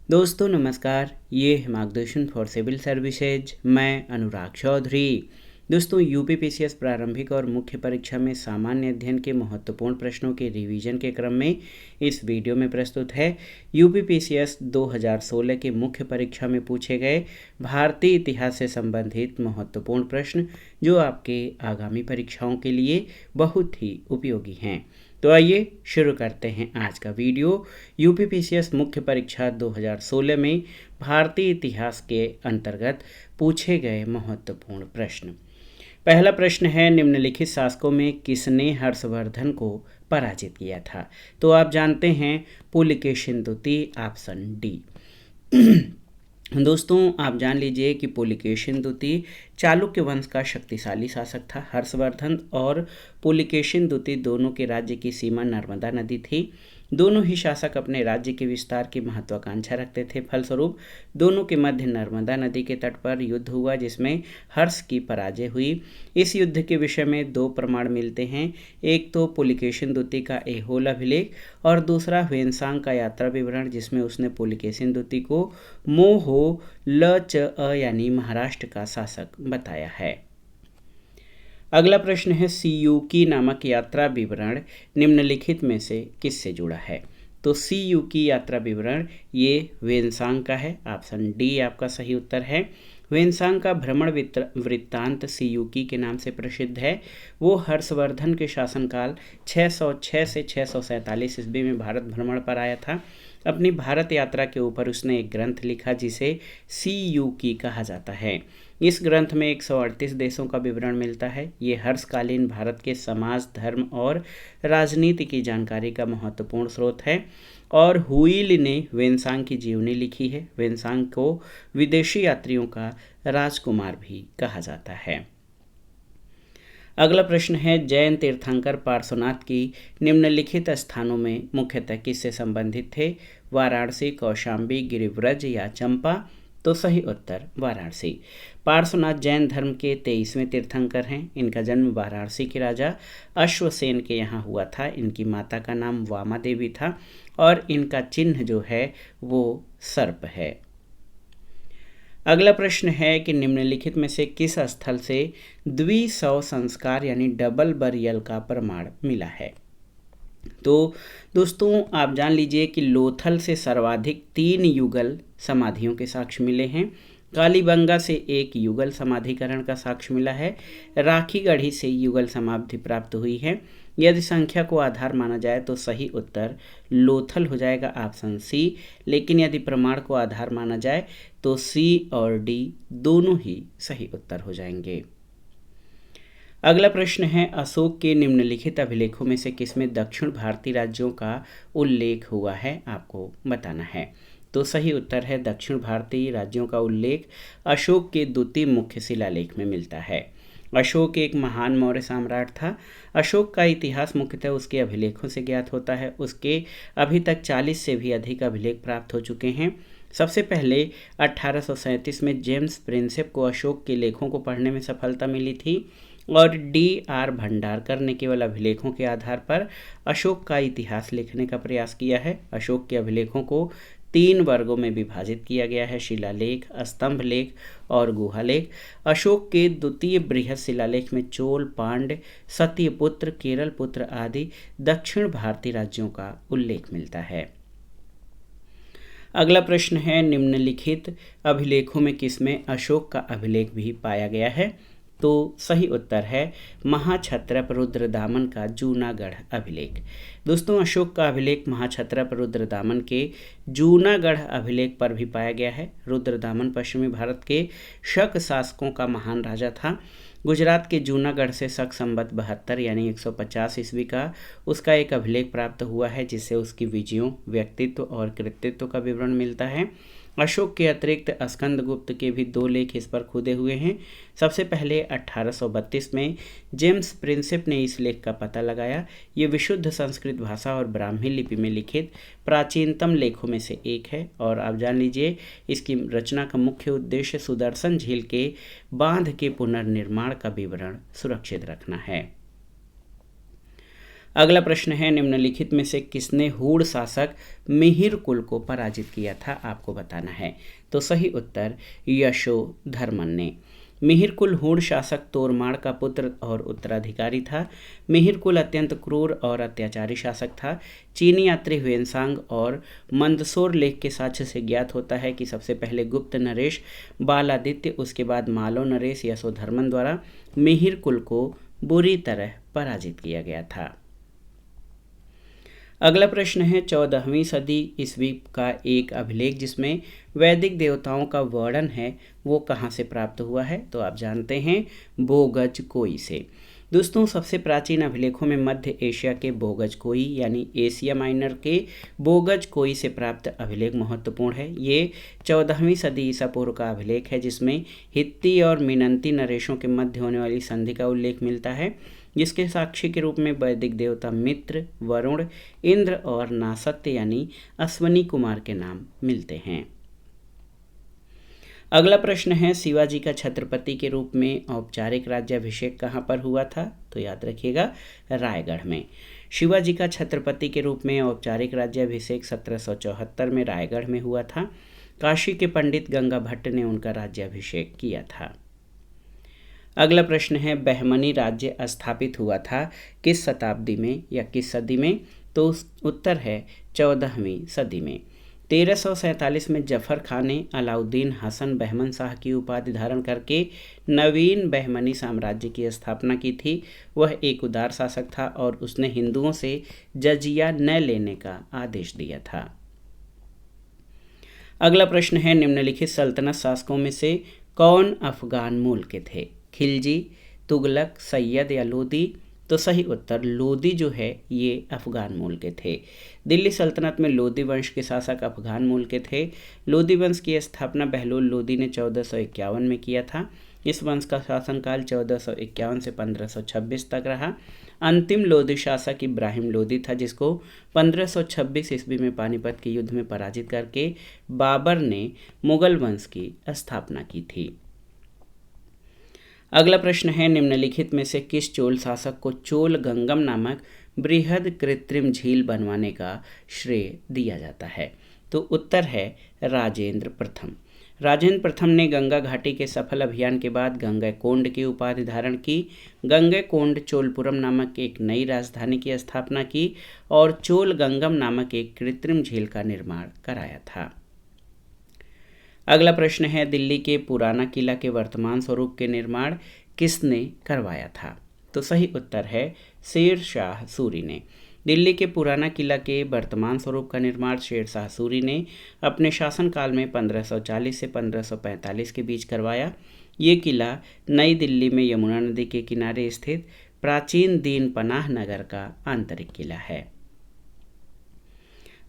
दोस्तों नमस्कार, ये है मार्गदर्शन फॉर सिविल सर्विसेज। मैं अनुराग चौधरी। दोस्तों यूपीपीसीएस प्रारंभिक और मुख्य परीक्षा में सामान्य अध्ययन के महत्वपूर्ण प्रश्नों के रिवीजन के क्रम में इस वीडियो में प्रस्तुत है यूपीपीसीएस 2016 के मुख्य परीक्षा में पूछे गए भारतीय इतिहास से संबंधित महत्वपूर्ण प्रश्न, जो आपके आगामी परीक्षाओं के लिए बहुत ही उपयोगी हैं। तो आइए शुरू करते हैं आज का वीडियो। यूपीपीसीएस मुख्य परीक्षा 2016 में भारतीय इतिहास के अंतर्गत पूछे गए महत्वपूर्ण प्रश्न। पहला प्रश्न है, निम्नलिखित शासकों में किसने हर्षवर्धन को पराजित किया था? तो आप जानते हैं पुलकेशिन द्वितीय, ऑप्शन डी। दोस्तों आप जान लीजिए कि पुलकेशिन द्वितीय चालुक्य वंश का शक्तिशाली शासक था। हर्षवर्धन और पुलकेशिन द्वितीय दोनों के राज्य की सीमा नर्मदा नदी थी। दोनों ही शासक अपने राज्य के विस्तार की महत्वाकांक्षा रखते थे। फलस्वरूप दोनों के मध्य नर्मदा नदी के तट पर युद्ध हुआ, जिसमें हर्ष की पराजय हुई। इस युद्ध के विषय में दो प्रमाण मिलते हैं। एक तो पुलकेशिन द्वितीय का ऐहोल अभिलेख और दूसरा ह्वेनसांग का यात्रा विवरण, जिसमें उसने पुलकेशिन द्वितीय को मोहो ल च अ यानी महाराष्ट्र का शासक बताया है। अगला प्रश्न है, सीयूकी नामक यात्रा विवरण निम्नलिखित में से किससे जुड़ा है? तो सीयूकी यात्रा विवरण ये ह्वेनसांग का है। ऑप्शन डी आपका सही उत्तर है। ह्वेनसांग का भ्रमण वृत्तांत सीयूकी के नाम से प्रसिद्ध है। वो हर्षवर्धन के शासनकाल 606 से 647 ईस्वी में भारत भ्रमण पर आया था। अपनी भारत यात्रा के ऊपर उसने एक ग्रंथ लिखा जिसे सीयूकी कहा जाता है। इस ग्रंथ में 138 देशों का विवरण मिलता है। ये हर्षकालीन भारत के समाज, धर्म और राजनीति की जानकारी का महत्वपूर्ण स्रोत है। और हुईल ने ह्वेनसांग की जीवनी लिखी है। ह्वेनसांग को विदेशी यात्रियों का राजकुमार भी कहा जाता है। अगला प्रश्न है, जैन तीर्थंकर पार्श्वनाथ की निम्नलिखित स्थानों में मुख्यतः किससे संबंधित थे? वाराणसी, कौशाम्बी, गिरिव्रज या चंपा? तो सही उत्तर वाराणसी। पार्श्वनाथ जैन धर्म के 23वें तीर्थंकर हैं। इनका जन्म वाराणसी के राजा अश्वसेन के यहाँ हुआ था। इनकी माता का नाम वामा देवी था और इनका चिन्ह जो है वो सर्प है। अगला प्रश्न है कि निम्नलिखित में से किस स्थल से द्विशव संस्कार यानी डबल बरियल का प्रमाण मिला है? तो दोस्तों आप जान लीजिए कि लोथल से सर्वाधिक 3 युगल समाधियों के साक्ष्य मिले हैं। कालीबंगा से 1 युगल समाधिकरण का साक्ष्य मिला है। राखीगढ़ी से युगल समाधि प्राप्त हुई है। यदि संख्या को आधार माना जाए तो सही उत्तर लोथल हो जाएगा, ऑप्शन सी। लेकिन यदि प्रमाण को आधार माना जाए तो सी और डी दोनों ही सही उत्तर हो जाएंगे। अगला प्रश्न है, अशोक के निम्नलिखित अभिलेखों में से किसमें दक्षिण भारतीय राज्यों का उल्लेख हुआ है? आपको बताना है। तो सही उत्तर है, दक्षिण भारतीय राज्यों का उल्लेख अशोक के द्वितीय मुख्य शिलालेख में मिलता है। अशोक एक महान मौर्य सम्राट था। अशोक का इतिहास मुख्यतः उसके अभिलेखों से ज्ञात होता है। उसके अभी तक 40 से भी अधिक अभिलेख प्राप्त हो चुके हैं। सबसे पहले 1837 में जेम्स प्रिंसेप को अशोक के लेखों को पढ़ने में सफलता मिली थी और D.R. भंडारकर ने केवल अभिलेखों के आधार पर अशोक का इतिहास लिखने का प्रयास किया है। अशोक के अभिलेखों को 3 वर्गों में विभाजित किया गया है, शिलालेख, स्तंभ लेख और गुहालेख। अशोक के द्वितीय बृहद शिलालेख में चोल, पांड्य, सत्यपुत्र, केरल पुत्र आदि दक्षिण भारतीय राज्यों का उल्लेख मिलता है। अगला प्रश्न है, निम्नलिखित अभिलेखों में किसमें अशोक का अभिलेख भी पाया गया है? तो सही उत्तर है महाक्षत्रप रुद्रदामन का जूनागढ़ अभिलेख। दोस्तों अशोक का अभिलेख महाक्षत्रप रुद्रदामन के जूनागढ़ अभिलेख पर भी पाया गया है। रुद्रदामन पश्चिमी भारत के शक शासकों का महान राजा था। गुजरात के जूनागढ़ से शक संवत 72 यानी 150 ईस्वी का उसका एक अभिलेख प्राप्त हुआ है, जिससे उसकी विजयों, व्यक्तित्व और कृतित्व का विवरण मिलता है। अशोक के अतिरिक्त स्कंदगुप्त के भी 2 लेख इस पर खुदे हुए हैं। सबसे पहले 1832 में जेम्स प्रिंसेप ने इस लेख का पता लगाया। ये विशुद्ध संस्कृत भाषा और ब्राह्मी लिपि में लिखित प्राचीनतम लेखों में से एक है और आप जान लीजिए इसकी रचना का मुख्य उद्देश्य सुदर्शन झील के बांध के पुनर्निर्माण का विवरण सुरक्षित रखना है। अगला प्रश्न है, निम्नलिखित में से किसने हूण शासक मिहिर कुल को पराजित किया था, आपको बताना है। तो सही उत्तर यशोधर्मन ने। मिहिर कुल हूण शासक तोरमाड़ का पुत्र और उत्तराधिकारी था। मिहिर कुल अत्यंत क्रूर और अत्याचारी शासक था। चीनी यात्री ह्वेनसांग और मंदसौर लेख के साक्ष्य से ज्ञात होता है कि सबसे पहले गुप्त नरेश बालादित्य, उसके बाद मालव नरेश यशोधर्मन द्वारा मिहिर कुल को बुरी तरह पराजित किया गया था। अगला प्रश्न है, 14वीं सदी ईस्वी का एक अभिलेख जिसमें वैदिक देवताओं का वर्णन है वो कहाँ से प्राप्त हुआ है, तो आप जानते हैं बोगज कोई से। दोस्तों, सबसे प्राचीन अभिलेखों में मध्य एशिया के बोगज कोई यानी एशिया माइनर के बोगज कोई से प्राप्त अभिलेख महत्वपूर्ण है। ये 14वीं सदी ईसा पूर्व का अभिलेख है जिसमें हित्ती और मिनंती नरेशों के मध्य होने वाली संधि का उल्लेख मिलता है, जिसके साक्षी के रूप में वैदिक देवता मित्र, वरुण, इंद्र और नासत्य यानी अश्वनी कुमार के नाम मिलते हैं। अगला प्रश्न है, शिवाजी का छत्रपति के रूप में औपचारिक राज्याभिषेक कहाँ पर हुआ था, तो याद रखिएगा रायगढ़ में। शिवाजी का छत्रपति के रूप में औपचारिक राज्याभिषेक 1774 में रायगढ़ में हुआ था। काशी के पंडित गंगा भट्ट ने उनका राज्याभिषेक किया था। अगला प्रश्न है, बहमनी राज्य स्थापित हुआ था किस शताब्दी में या किस सदी में, तो उत्तर है 14वीं सदी में। 1347 में जफर खान ने अलाउद्दीन हसन बहमन शाह की उपाधि धारण करके नवीन बहमनी साम्राज्य की स्थापना की थी। वह एक उदार शासक था और उसने हिंदुओं से जजिया न लेने का आदेश दिया था। अगला प्रश्न है, निम्नलिखित सल्तनत शासकों में से कौन अफगान मूल के थे, खिलजी, तुगलक, सैयद या लोदी, तो सही उत्तर लोदी जो है ये अफगान मूल के थे। दिल्ली सल्तनत में लोदी वंश के शासक अफगान मूल के थे। लोदी वंश की स्थापना बहलोल लोदी ने 1451 में किया था। इस वंश का शासनकाल 1451 से 1526 तक रहा। अंतिम लोदी शासक इब्राहिम लोदी था जिसको 1526 ईस्वी में पानीपत के युद्ध में पराजित करके बाबर ने मुगल वंश की स्थापना की थी। अगला प्रश्न है, निम्नलिखित में से किस चोल शासक को चोल गंगम नामक बृहद कृत्रिम झील बनवाने का श्रेय दिया जाता है, तो उत्तर है राजेंद्र प्रथम। राजेंद्र प्रथम ने गंगा घाटी के सफल अभियान के बाद गंगैकोंड की उपाधि धारण की। गंगैकोंड चोलपुरम नामक एक नई राजधानी की स्थापना की और चोल गंगम नामक एक कृत्रिम झील का निर्माण कराया था। अगला प्रश्न है, दिल्ली के पुराना किला के वर्तमान स्वरूप के निर्माण किसने करवाया था, तो सही उत्तर है शेर शाह सूरी ने। दिल्ली के पुराना किला के वर्तमान स्वरूप का निर्माण शेर शाह सूरी ने अपने शासनकाल में 1540 से 1545 के बीच करवाया। ये किला नई दिल्ली में यमुना नदी के किनारे स्थित प्राचीन दीन पनाह नगर का आंतरिक किला है।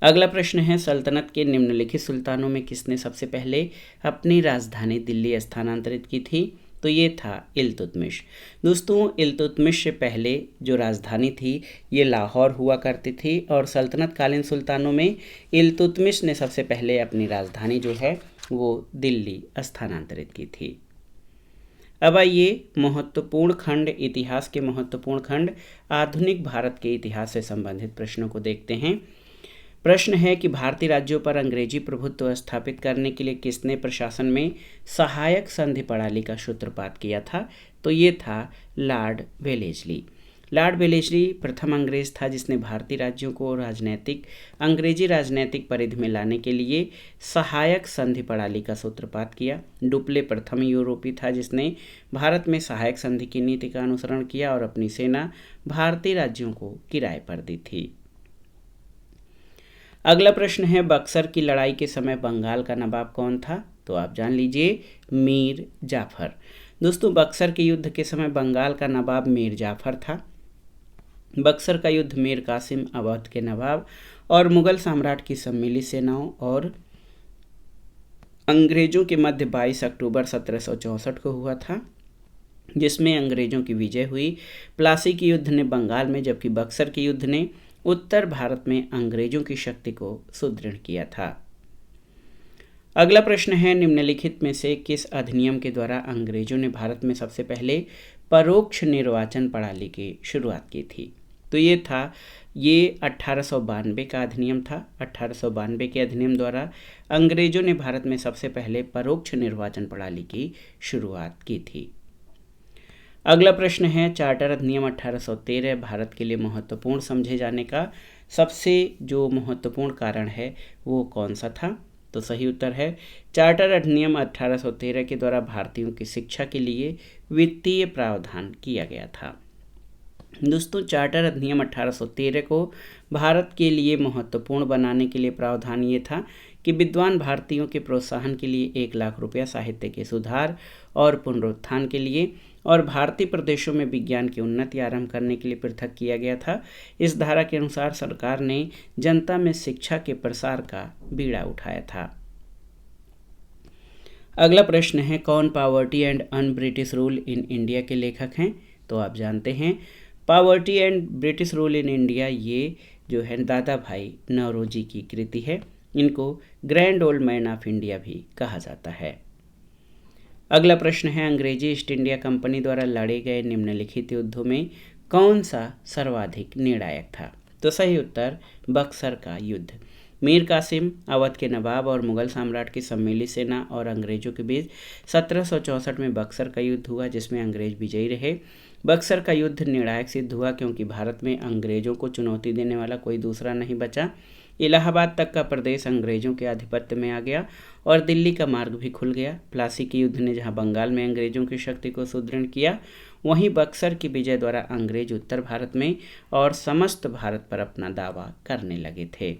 अगला प्रश्न है, सल्तनत के निम्नलिखित सुल्तानों में किसने सबसे पहले अपनी राजधानी दिल्ली स्थानांतरित की थी, तो ये था इल्तुतमिश। दोस्तों, इल्तुतमिश से पहले जो राजधानी थी ये लाहौर हुआ करती थी और सल्तनत कालीन सुल्तानों में इल्तुतमिश ने सबसे पहले अपनी राजधानी जो है वो दिल्ली स्थानांतरित की थी। अब आइए महत्वपूर्ण खंड, इतिहास के महत्वपूर्ण खंड आधुनिक भारत के इतिहास से संबंधित प्रश्नों को देखते हैं। प्रश्न है कि भारतीय राज्यों पर अंग्रेजी प्रभुत्व स्थापित करने के लिए किसने प्रशासन में सहायक संधि प्रणाली का सूत्रपात किया था, तो ये था लॉर्ड वेलेस्ली। लॉर्ड वेलेस्ली प्रथम अंग्रेज था जिसने भारतीय राज्यों को अंग्रेजी राजनैतिक परिधि में लाने के लिए सहायक संधि प्रणाली का सूत्रपात किया। डुप्ले प्रथम यूरोपीय था जिसने भारत में सहायक संधि की नीति का अनुसरण किया और अपनी सेना भारतीय राज्यों को किराए पर दी थी। अगला प्रश्न है, बक्सर की लड़ाई के समय बंगाल का नवाब कौन था, तो आप जान लीजिए मीर जाफर। दोस्तों, बक्सर के युद्ध के समय बंगाल का नवाब मीर जाफर था। बक्सर का युद्ध मीर कासिम अवध के नवाब और मुगल सम्राट की सम्मिलित सेनाओं और अंग्रेजों के मध्य 22 अक्टूबर 1764 को हुआ था, जिसमें अंग्रेजों की विजय हुई। प्लासी के युद्ध ने बंगाल में जबकि बक्सर के युद्ध ने उत्तर भारत में अंग्रेजों की शक्ति को सुदृढ़ किया था। अगला प्रश्न है, निम्नलिखित में से किस अधिनियम के द्वारा अंग्रेजों ने भारत में सबसे पहले परोक्ष निर्वाचन प्रणाली की शुरुआत की थी, तो ये 1892 का अधिनियम था। 1892 के अधिनियम द्वारा अंग्रेजों ने भारत में सबसे पहले परोक्ष निर्वाचन प्रणाली की शुरुआत की थी। अगला प्रश्न है, चार्टर अधिनियम 1813 भारत के लिए महत्वपूर्ण समझे जाने का सबसे जो महत्वपूर्ण कारण है वो कौन सा था? तो सही उत्तर है, चार्टर अधिनियम 1813 के द्वारा भारतीयों की शिक्षा के लिए वित्तीय प्रावधान किया गया था। दोस्तों, चार्टर अधिनियम 1813 को भारत के लिए महत्वपूर्ण बनाने के लिए प्रावधान ये था कि विद्वान भारतीयों के प्रोत्साहन के लिए 1 लाख रुपया साहित्य के सुधार और पुनरुत्थान के लिए और भारतीय प्रदेशों में विज्ञान की उन्नति आरंभ करने के लिए पृथक किया गया था। इस धारा के अनुसार सरकार ने जनता में शिक्षा के प्रसार का बीड़ा उठाया था। अगला प्रश्न है, कौन poverty and un British rule in India के लेखक हैं? तो आप जानते हैं, poverty and British rule in India ये जो है दादा भाई नौरोजी की कृति है। इनको grand old man of India भी कहा जाता है। अगला प्रश्न है, अंग्रेजी ईस्ट इंडिया कंपनी द्वारा लड़े गए निम्नलिखित युद्धों में कौन सा सर्वाधिक निर्णायक था? तो सही उत्तर, बक्सर का युद्ध। मीर कासिम, अवध के नवाब और मुगल सम्राट की सम्मिलित सेना और अंग्रेजों के बीच 1764 में बक्सर का युद्ध हुआ, जिसमें अंग्रेज विजयी रहे। बक्सर का युद्ध निर्णायक सिद्ध हुआ क्योंकि भारत में अंग्रेजों को चुनौती देने वाला कोई दूसरा नहीं बचा। इलाहाबाद तक का प्रदेश अंग्रेजों के आधिपत्य में आ गया और दिल्ली का मार्ग भी खुल गया। प्लासी के युद्ध ने जहां बंगाल में अंग्रेजों की शक्ति को सुदृढ़ किया, वहीं बक्सर की विजय द्वारा अंग्रेज उत्तर भारत में और समस्त भारत पर अपना दावा करने लगे थे।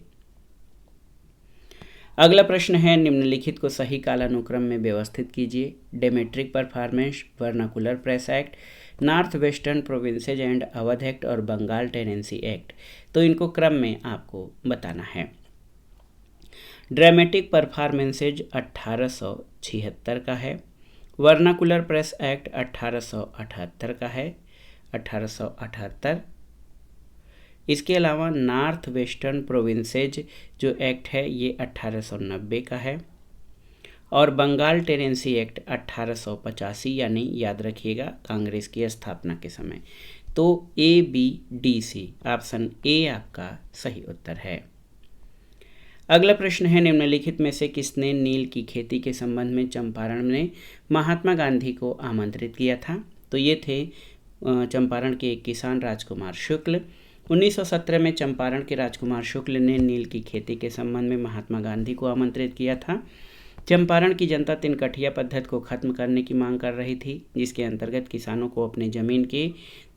अगला प्रश्न है, निम्नलिखित को सही कालानुक्रम में व्यवस्थित कीजिए। Dramatic performance, vernacular press act, north western provinces and Awadh act और बंगाल टेनेंसी एक्ट। तो इनको क्रम में आपको बताना है। ड्रामेटिक परफॉर्मेंसेज 1876 का है। वर्नाकुलर प्रेस एक्ट 1878 का है, 1878। इसके अलावा नॉर्थ वेस्टर्न प्रोविंसेज जो एक्ट है ये 1890 का है और बंगाल टेनेंसी एक्ट 1885, यानी याद रखिएगा कांग्रेस की स्थापना के समय। तो ABDC ऑप्शन ए आपका सही उत्तर है। अगला प्रश्न है, निम्नलिखित में से किसने नील की खेती के संबंध में चंपारण में महात्मा गांधी को आमंत्रित किया था? तो ये थे चंपारण के एक किसान राजकुमार शुक्ल। 1917 में चंपारण के राजकुमार शुक्ल ने नील की खेती के संबंध में महात्मा गांधी को आमंत्रित किया था। चंपारण की जनता तिनकठिया पद्धति को खत्म करने की मांग कर रही थी, जिसके अंतर्गत किसानों को अपने जमीन के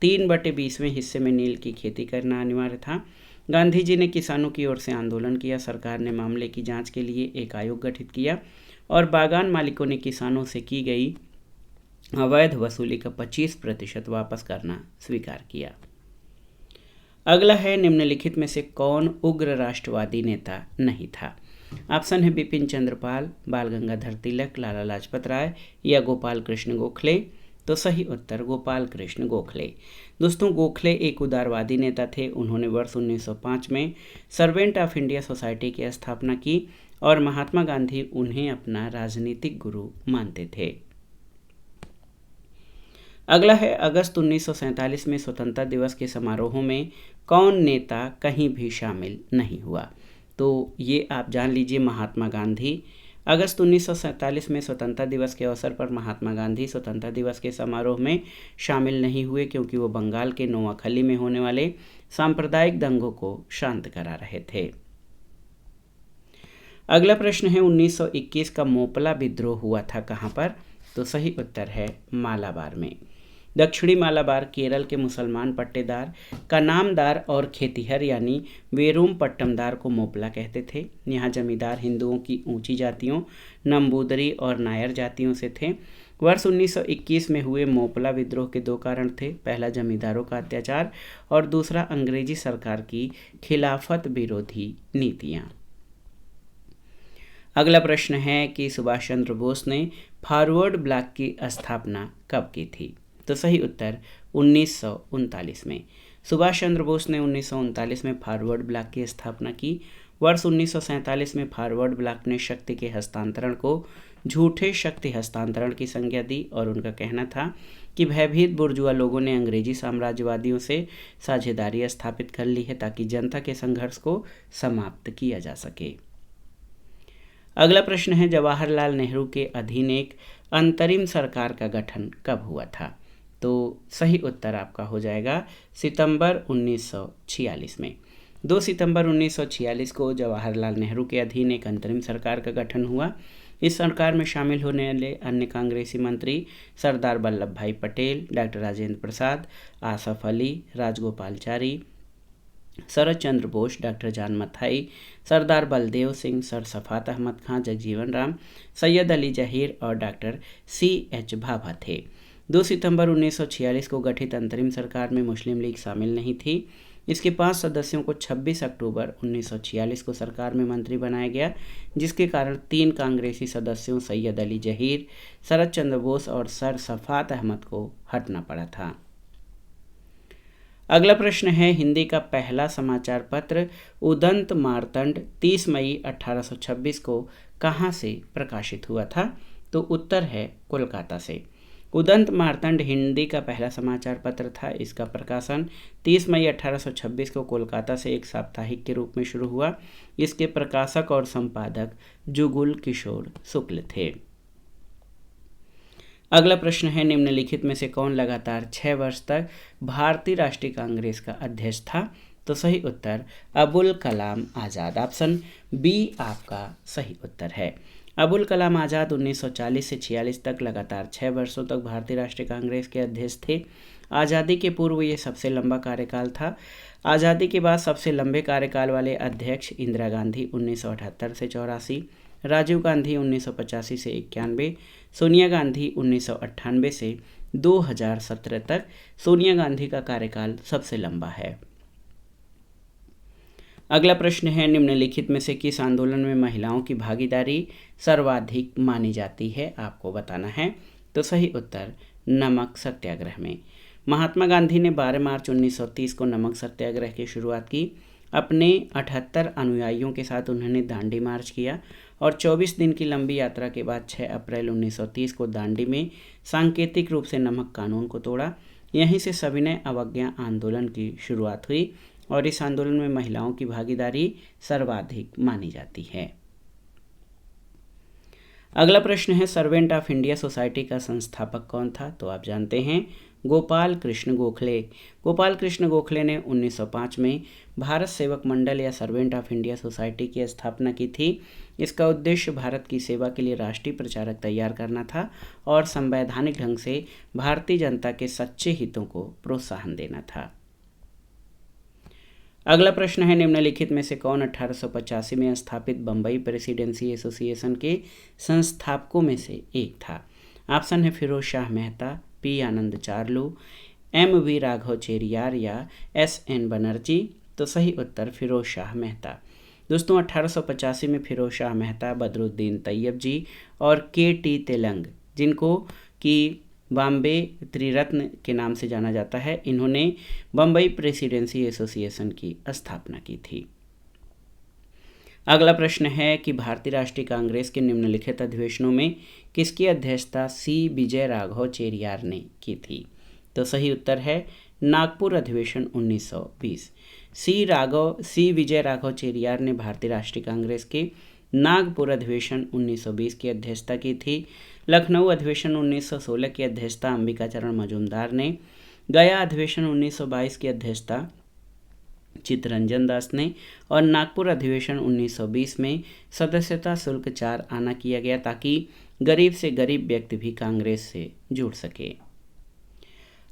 3/20वें हिस्से में नील की खेती करना अनिवार्य था। गांधी जी ने किसानों की ओर से आंदोलन किया। सरकार ने मामले की जांच के लिए एक आयोग गठित किया और बागान मालिकों ने किसानों से की गई अवैध वसूली का 25% वापस करना स्वीकार किया। अगला है, निम्नलिखित में से कौन उग्र राष्ट्रवादी नेता नहीं था? ऑप्शन है बिपिन चंद्र पाल, बाल गंगाधर तिलक, लाला लाजपत राय या गोपाल कृष्ण गोखले। तो सही उत्तर गोपाल कृष्ण गोखले। दोस्तों, गोखले एक उदारवादी नेता थे। उन्होंने वर्ष 1905 में सर्वेंट ऑफ इंडिया सोसाइटी की स्थापना की और महात्मा गांधी उन्हें अपना राजनीतिक गुरु मानते थे। अगला है, अगस्त 1947 में स्वतंत्रता दिवस के समारोहों में कौन नेता कहीं भी शामिल नहीं हुआ? तो ये आप जान लीजिए, महात्मा गांधी। अगस्त 1947 में स्वतंत्रता दिवस के अवसर पर महात्मा गांधी स्वतंत्रता दिवस के समारोह में शामिल नहीं हुए क्योंकि वो बंगाल के नोआखली में होने वाले सांप्रदायिक दंगों को शांत करा रहे थे। अगला प्रश्न है, 1921 का मोपला विद्रोह हुआ था कहाँ पर? तो सही उत्तर है मालाबार में। दक्षिणी मालाबार केरल के मुसलमान पट्टेदार का नामदार और खेतिहर यानी वेरूम पट्टमदार को मोपला कहते थे। यहाँ जमींदार हिंदुओं की ऊंची जातियों नंबूदरी और नायर जातियों से थे। वर्ष 1921 में हुए मोपला विद्रोह के 2 कारण थे। पहला, जमींदारों का अत्याचार और दूसरा, अंग्रेजी सरकार की खिलाफत विरोधी नीतियाँ। अगला प्रश्न है कि सुभाष चंद्र बोस ने फॉरवर्ड ब्लॉक की स्थापना कब की थी? तो सही उत्तर 1939 में। सुभाष चंद्र बोस ने 1939 में फॉरवर्ड ब्लॉक की स्थापना की। वर्ष 1947 में फॉरवर्ड ब्लॉक ने शक्ति के हस्तांतरण को झूठे शक्ति हस्तांतरण की संज्ञा दी और उनका कहना था कि भयभीत बुर्जुआ लोगों ने अंग्रेजी साम्राज्यवादियों से साझेदारी स्थापित कर ली है ताकि जनता के संघर्ष को समाप्त किया जा सके। अगला प्रश्न है, जवाहरलाल नेहरू के अधीन एक अंतरिम सरकार का गठन कब हुआ था? तो सही उत्तर आपका हो जाएगा सितंबर 1946 में। 2 सितंबर 1946 को जवाहरलाल नेहरू के अधीन एक अंतरिम सरकार का गठन हुआ। इस सरकार में शामिल होने वाले अन्य कांग्रेसी मंत्री सरदार वल्लभ भाई पटेल, डॉक्टर राजेंद्र प्रसाद, आसफ अली, राजगोपालचारी, शरद चंद्र बोस, डॉक्टर जान मथाई, सरदार बलदेव सिंह, सर सफात अहमद खां, जगजीवन राम, सैयद अली जहीर और डॉक्टर C.H. भाभा थे। 2 सितंबर 1946 को गठित अंतरिम सरकार में मुस्लिम लीग शामिल नहीं थी। इसके 5 सदस्यों को 26 अक्टूबर 1946 को सरकार में मंत्री बनाया गया, जिसके कारण 3 कांग्रेसी सदस्यों सैयद अली जहीर, शरद चंद्र बोस और सर सफात अहमद को हटना पड़ा था। अगला प्रश्न है, हिंदी का पहला समाचार पत्र उदंत मार्तंड 30 मई 1826 को कहाँ से प्रकाशित हुआ था? तो उत्तर है कोलकाता से। उदंत मार्तंड हिंदी का पहला समाचार पत्र था। इसका प्रकाशन 30 मई 1826 को कोलकाता से एक साप्ताहिक के रूप में शुरू हुआ। इसके प्रकाशक और संपादक जुगुल किशोर शुक्ल थे। अगला प्रश्न है, निम्नलिखित में से कौन लगातार 6 वर्ष तक भारतीय राष्ट्रीय कांग्रेस का अध्यक्ष था? तो सही उत्तर अबुल कलाम आज़ाद। ऑप्शन बी आपका सही उत्तर है। अबुल कलाम आज़ाद 1940 से 46 तक लगातार 6 वर्षों तक भारतीय राष्ट्रीय कांग्रेस के अध्यक्ष थे। आज़ादी के पूर्व ये सबसे लंबा कार्यकाल था। आज़ादी के बाद सबसे लंबे कार्यकाल वाले अध्यक्ष इंदिरा गांधी 1978 से 84, राजीव गांधी 1985 से 91, सोनिया गांधी 1998 से 2017 तक। सोनिया गांधी का कार्यकाल सबसे लंबा है। अगला प्रश्न है, निम्नलिखित में से किस आंदोलन में महिलाओं की भागीदारी सर्वाधिक मानी जाती है? आपको बताना है। तो सही उत्तर नमक सत्याग्रह में। महात्मा गांधी ने 12 मार्च 1930 को नमक सत्याग्रह की शुरुआत की। अपने 78 अनुयायियों के साथ उन्होंने दांडी मार्च किया और 24 दिन की लंबी यात्रा के बाद 6 अप्रैल 1930 को दांडी में सांकेतिक रूप से नमक कानून को तोड़ा। यहीं से सविनय अवज्ञा आंदोलन की शुरुआत हुई और इस आंदोलन में महिलाओं की भागीदारी सर्वाधिक मानी जाती है। अगला प्रश्न है, सर्वेंट ऑफ इंडिया सोसाइटी का संस्थापक कौन था? तो आप जानते हैं गोपाल कृष्ण गोखले। गोपाल कृष्ण गोखले ने 1905 में भारत सेवक मंडल या सर्वेंट ऑफ इंडिया सोसाइटी की स्थापना की थी। इसका उद्देश्य भारत की सेवा के लिए राष्ट्रीय प्रचारक तैयार करना था और संवैधानिक ढंग से भारतीय जनता के सच्चे हितों को प्रोत्साहन देना था। अगला प्रश्न है, निम्नलिखित में से कौन 1885 में स्थापित बम्बई प्रेसिडेंसी एसोसिएशन के संस्थापकों में से एक था? ऑप्शन है फिरोज शाह मेहता, पी आनंद चार्लू, M.V. राघव चेरियार या S.N. बनर्जी। तो सही उत्तर फिरोज शाह मेहता। दोस्तों 1885 में फिरोज शाह मेहता, बदरुद्दीन तैयब जी और K.T. तेलंग, जिनको कि बॉम्बे त्रिरत्न के नाम से जाना जाता है, इन्होंने बम्बई प्रेसिडेंसी एसोसिएशन की स्थापना की थी। अगला प्रश्न है कि भारतीय राष्ट्रीय कांग्रेस के निम्नलिखित अधिवेशनों में किसकी अध्यक्षता C. विजय राघव चेरियार ने की थी? तो सही उत्तर है नागपुर अधिवेशन 1920। C. विजय राघव चेरियार ने भारतीय राष्ट्रीय कांग्रेस के नागपुर अधिवेशन 1920 की अध्यक्षता की थी। लखनऊ अधिवेशन 1916 की अध्यक्षता अंबिकाचरण मजूमदार ने, गया अधिवेशन 1922 की अध्यक्षता चित्तरंजन दास ने और नागपुर अधिवेशन 1920 में सदस्यता शुल्क 4 आना किया गया ताकि गरीब से गरीब व्यक्ति भी कांग्रेस से जुड़ सके।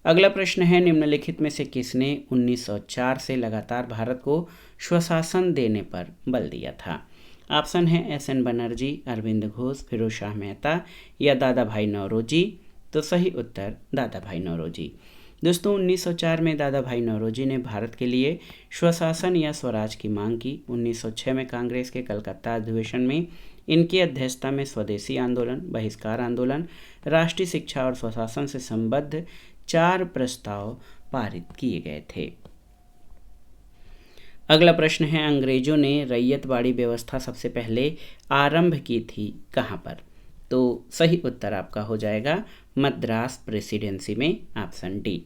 अगला प्रश्न है, निम्नलिखित में से किसने 1904 से लगातार भारत को स्वशासन देने पर बल दिया था? ऑप्शन है S.N. बनर्जी, अरविंद घोष, फिरोज शाह मेहता या दादा भाई नौरोजी। तो सही उत्तर दादा भाई नौरोजी। दोस्तों 1904 में दादा भाई नौरोजी ने भारत के लिए स्वशासन या स्वराज की मांग की। 1906 में कांग्रेस के कलकत्ता अधिवेशन में इनकी अध्यक्षता में स्वदेशी आंदोलन, बहिष्कार आंदोलन, राष्ट्रीय शिक्षा और स्वशासन से संबद्ध 4 प्रस्ताव पारित किए गए थे। अगला प्रश्न है, अंग्रेजों ने रैयतवाड़ी व्यवस्था सबसे पहले आरंभ की थी कहाँ पर? तो सही उत्तर आपका हो जाएगा मद्रास प्रेसिडेंसी में, ऑप्शन डी।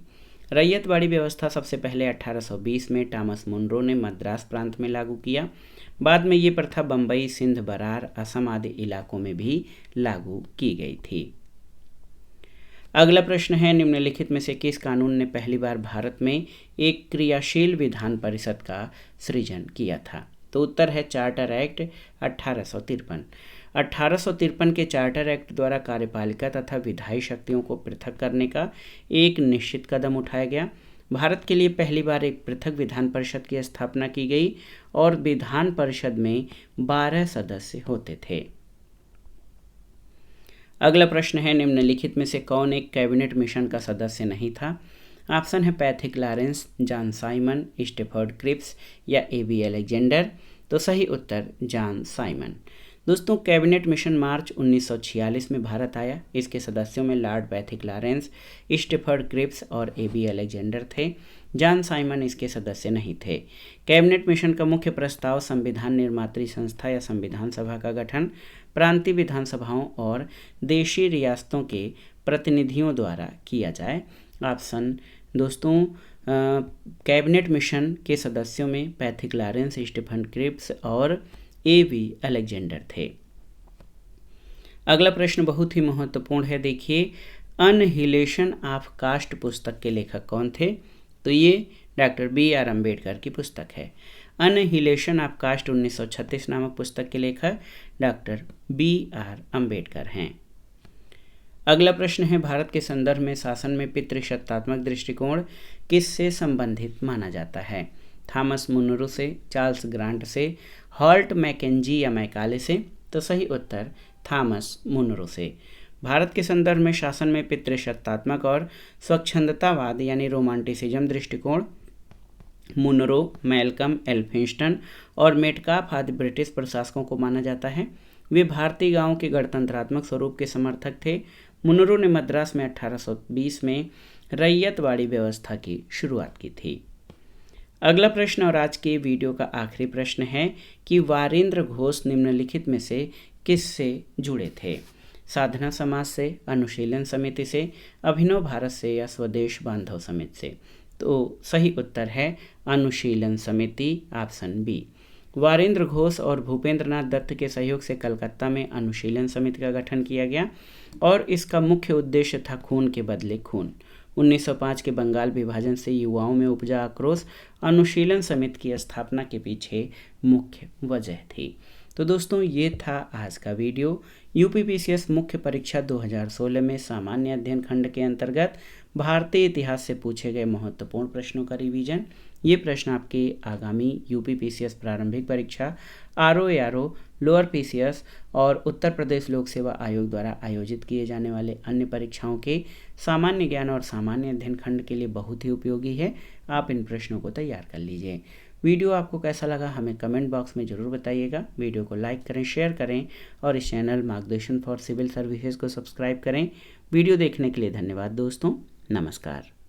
रैयतवाड़ी व्यवस्था सबसे पहले 1820 में टॉमस मुनरो ने मद्रास प्रांत में लागू किया। बाद में ये प्रथा बम्बई, सिंध, बरार, असम आदि इलाकों में भी लागू की गई थी। अगला प्रश्न है, निम्नलिखित में से किस कानून ने पहली बार भारत में एक क्रियाशील विधान परिषद का सृजन किया था? तो उत्तर है चार्टर एक्ट 1853। 1853 के चार्टर एक्ट द्वारा कार्यपालिका तथा विधायी शक्तियों को पृथक करने का एक निश्चित कदम उठाया गया। भारत के लिए पहली बार एक पृथक विधान परिषद की स्थापना की गई और विधान परिषद में 12 सदस्य होते थे। अगला प्रश्न है, निम्नलिखित में से कौन एक कैबिनेट मिशन का सदस्य नहीं था? ऑप्शन है Pethick Lawrence, John Simon, Stafford Cripps या ए.बी. अलेक्जेंडर। तो सही उत्तर जॉन साइमन। दोस्तों, कैबिनेट मिशन मार्च 1946 में भारत आया। इसके सदस्यों में Lord Pethick Lawrence, Stafford Cripps और ए.बी. अलेक्जेंडर थे। जॉन साइमन इसके सदस्य नहीं थे। कैबिनेट मिशन का मुख्य प्रस्ताव संविधान निर्मात्री संस्था या संविधान सभा का गठन, प्रांतीय विधानसभाओं और देशी रियासतों के प्रतिनिधियों द्वारा किया जाए। ऑप्शन दोस्तों, कैबिनेट मिशन के सदस्यों में पैथिक लॉरेंस, स्टीफन क्रिप्स और ए.बी. अलेक्जेंडर थे। अगला प्रश्न बहुत ही महत्वपूर्ण है। देखिए, अनहिलेशन ऑफ कास्ट पुस्तक के लेखक कौन थे? तो ये डॉक्टर बी.आर. अम्बेडकर की पुस्तक है। अनहिलेशन ऑफ कास्ट 1936 नामक पुस्तक के लेखक डॉक्टर बी.आर. अम्बेडकर हैं। अगला प्रश्न है, भारत के संदर्भ में शासन में पितृसत्तात्मक दृष्टिकोण किससे संबंधित माना जाता है? थॉमस मुनरो से, चार्ल्स ग्रांट से, हॉल्ट मैकेंजी या मैकाले से? तो सही उत्तर थॉमस मुनरो से। भारत के संदर्भ में शासन में पितृसत्तात्मक और स्वच्छंदतावाद यानी रोमांटिसिज्म दृष्टिकोण मुनरो, मैल्कम, एल्फिंस्टन और मेटकाफ आदि ब्रिटिश प्रशासकों को माना जाता है। वे भारतीय गांवों के गणतंत्रात्मक स्वरूप के समर्थक थे। मुनरो ने मद्रास में 1820 में रैयतवाड़ी व्यवस्था की शुरुआत की थी। अगला प्रश्न और आज के वीडियो का आखिरी प्रश्न है कि वारेंद्र घोष निम्नलिखित में से किससे जुड़े थे? साधना समाज से, अनुशीलन समिति से, अभिनव भारत से या स्वदेश बांधव समिति से? तो सही उत्तर है अनुशीलन समिति, ऑप्शन बी। वारेंद्र घोष और भूपेंद्र नाथ दत्त के सहयोग से कलकत्ता में अनुशीलन समिति का गठन किया गया और इसका मुख्य उद्देश्य था खून के बदले खून। 1905 के बंगाल विभाजन से युवाओं में उपजा आक्रोश अनुशीलन समिति की स्थापना के पीछे मुख्य वजह थी। तो दोस्तों, ये था आज का वीडियो। यूपीपीसीएस मुख्य परीक्षा 2016 में सामान्य अध्ययन खंड के अंतर्गत भारतीय इतिहास से पूछे गए महत्वपूर्ण प्रश्नों का रिवीजन। ये प्रश्न आपके आगामी यूपीपीसीएस प्रारंभिक परीक्षा, आरओ, लोअर पीसीएस और उत्तर प्रदेश लोक सेवा आयोग द्वारा आयोजित किए जाने वाले अन्य परीक्षाओं के सामान्य ज्ञान और सामान्य अध्ययन खंड के लिए बहुत ही उपयोगी है। आप इन प्रश्नों को तैयार कर लीजिए। वीडियो आपको कैसा लगा हमें कमेंट बॉक्स में ज़रूर बताइएगा। वीडियो को लाइक करें, शेयर करें और इस चैनल मार्गदर्शन फॉर सिविल सर्विसेज को सब्सक्राइब करें। वीडियो देखने के लिए धन्यवाद दोस्तों। नमस्कार।